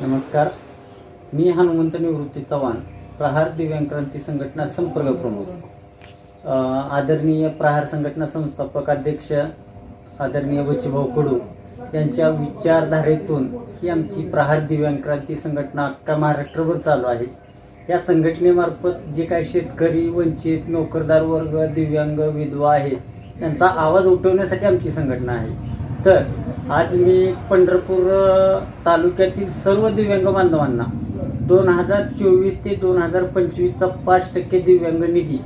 नमस्कार. मी हनुमंत निवृत्ती चव्हाण, प्रहार दिव्यांग क्रांती संघटना संपर्क प्रमुख. आदरणीय प्रहार संघटना संस्थापक अध्यक्ष आदरणीय बच्चूभाऊ कडू यांच्या विचारधारेतून ही आमची प्रहार दिव्यांग क्रांती संघटना अख्खा महाराष्ट्रभर चालू आहे. या संघटनेमार्फत जे काही शेतकरी, वंचित, नोकरदार वर्ग, दिव्यांग, विधवा आहेत त्यांचा आवाज उठवण्यासाठी आमची संघटना आहे. तर आज मी पंढरपूर तालुक्यातील सर्व दिव्यांग बांधवांना 2024 ते 2025चा 5% दिव्यांग निधी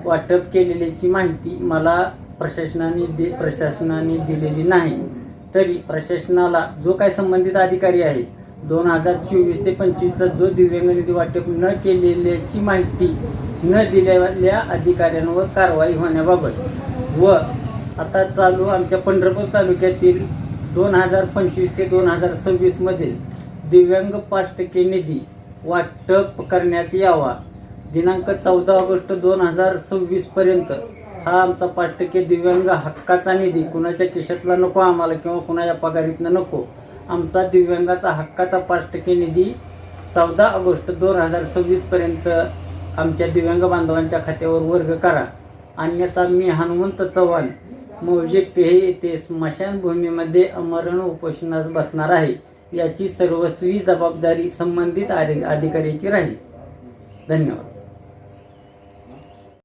वाटप केलेल्याची माहिती मला प्रशासनाने दिलेली नाही. तरी प्रशासनाला जो काही संबंधित अधिकारी आहे 2024 ते 25चा जो दिव्यांग निधी वाटप न केलेल्याची माहिती न दिलेल्या अधिकाऱ्यांवर कारवाई होण्याबाबत व आता चालू आमच्या पंढरपूर तालुक्यातील 2025 ते 2026 मधील दिव्यांग 5% निधी वाटप करण्यात यावा. दिनांक 14 ऑगस्ट 2026 पर्यंत हा आमचा 5% दिव्यांग हक्काचा निधी कुणाच्या खिशातला नको आम्हाला किंवा कुणाच्या पगारीतनं नको. आमचा दिव्यांगाचा हक्काचा 5% निधी 14 ऑगस्ट 2026 पर्यंत आमच्या दिव्यांग बांधवांच्या खात्यावर वर्ग करा. अन्यथा मी हनुमंत चव्हाण मौजे पेहे येथे स्मशानभूमीमध्ये अमरण उपोषणास बसणार आहे. याची सर्वस्वी जबाबदारी संबंधित अधिकाऱ्याची राहील. धन्यवाद.